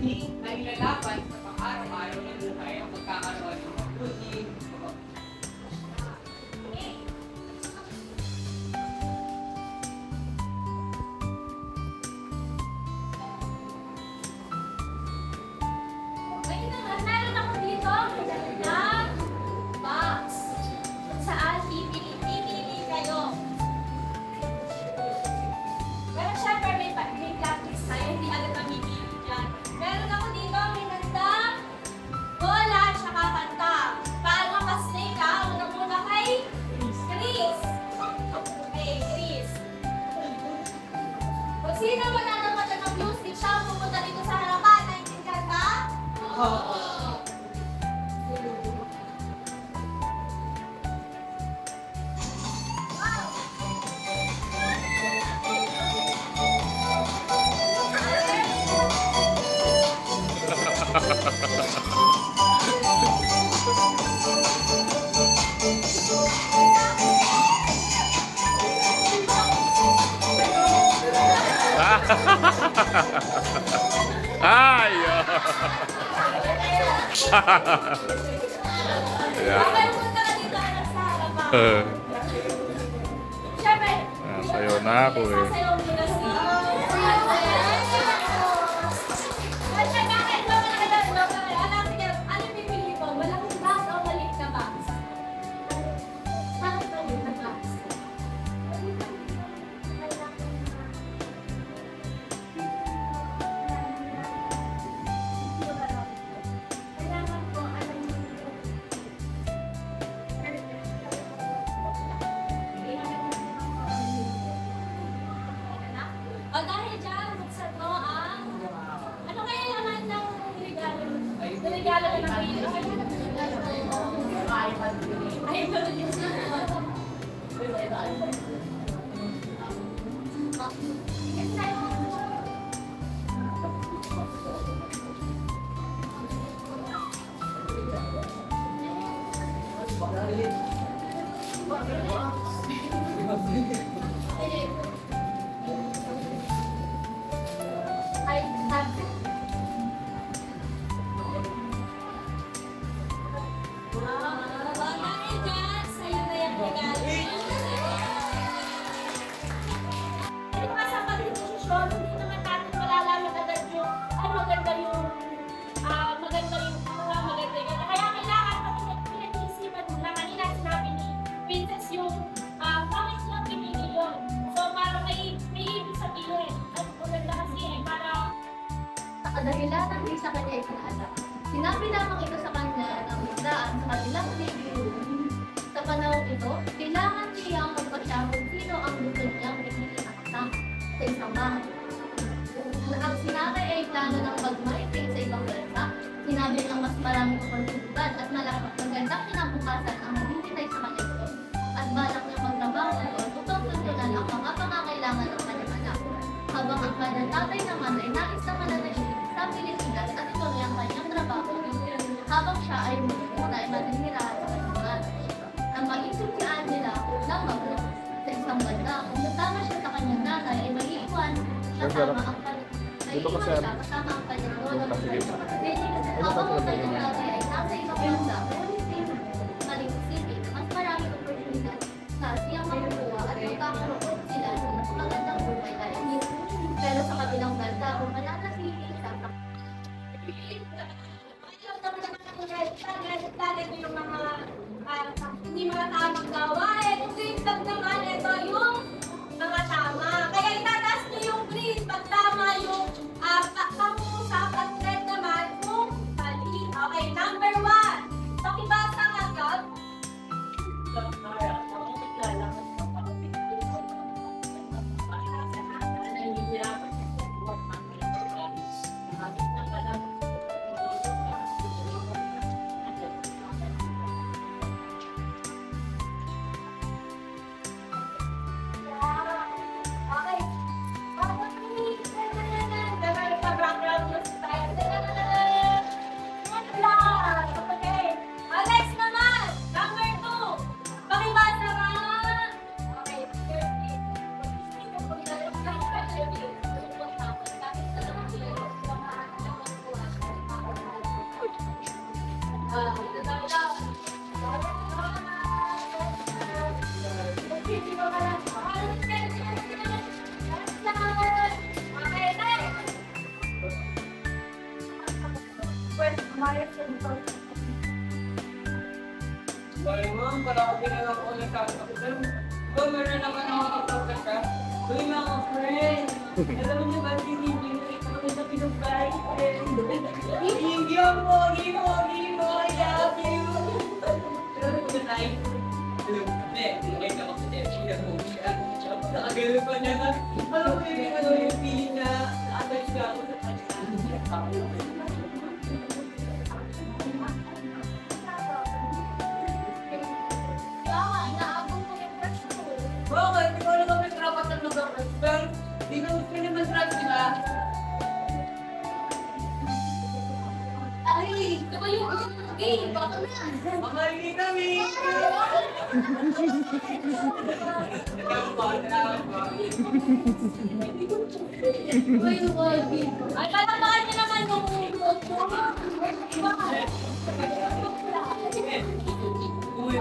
na ilalaban sa pang-araw-araw ng buhay ang pagkakaroon ng mabuti. Meron ako dito na box saan pipili kayo. Pero syempre may practice tayo, hindi agad mamipili dyan. Meron ako dito, may ganda, bola, tsaka kanta. Para makasnake ka, una kay Chris. Okay, Chris. Kung sino wala ng mata ng music, siya ang pupunta dito sa harapan. Naintindihan ka? Oo. Ay! Okay, punta ka dito anak sa harapan. Siyempre, Sayo na ako eh. sasayaw muna si... At saka, alam sige, ano yung pipili ko? Walang box o maliit na box? Bakit maliit na box? Kailangan ko, alam mo, o dahil dyan, buksan mo ang... Ano kaya naman ng regalo? Regalo na ng pili. Ay, ay, happy. Dahil dyan, sa'yo na yung regalo. Hindi pa sa pag-desisyon, hindi naman natin malalaman agad yung maganda yung maganda yung maganda yun. Kaya kailangan pinag-iisipan mo na kanina sinabi ni Princess yung pangit lang pinili yun. So parang may ibig sabihin. At maganda kasi para Sa kadahilanan di sa kanya itinaanak. Sinabi lamang ito sa kanya ng biglaan sa kanilang review. Sa panahon ito, kailangan niyang magpasya kung sino ang gusto niyang ipili na kasama sa isang bahay. Kung ang sinakay ay plano ng pag-migrate sa ibang bansa, sinabi ng mas maraming oportunidad at magandang kinabukasan ang maghihintay sa kanya ito. At balak niyang magtrabaho doon upang tuntunan ang mga pangangailangan ng kanyang anak. Habang ang kanyang tatay naman ay nais na mananatili sa Pilipinas at ituloy ang kanyang trabaho habang siya ay muna ay maninirahan sa kanyang bahay. Ang mag-isip si Angela na mag-look sa isang banda kung kasama siya sa kanyang nanay ay maiiwan kasama ang kanyang kasama ang kanyang lolo. Habang ang kanyang nanay ay nasa ibang bansa, ngunit din City, mas maraming oportunidad sa siyang makukuha at magkakaroon sila ng mas magandang buhay dahil pero sa kabilang banda, kung mananatili sa Dali ko yung mga hindi mga tamang gawain. Kung green naman, ito yung mga tama. Kaya itataas nyo yung green pag tama yung pangusap at red naman kung mali. Okay, number 1. Talking Sorry ma'am, wala ko ginagawa ko ulit sa akin. Ito, meron naman ako kapag ka. Uy mga friend, alam niyo ba si Hindi na ikaw na pinugay? Hindi ako, Gimo, I love you. Pero ito na tayo. Hindi ka makasya mo siya. Nakagano pa niya na, alam mo yung feeling na attach ka ako sa kanya. Bakit? Di ko alam kami karapatan mag-respect. Di na gusto niya mag-trust, di ba? Ay, diba yung game? Baka na. Mamaligay kami! Ay, palamahan niyo naman yung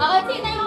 Okay, sino yung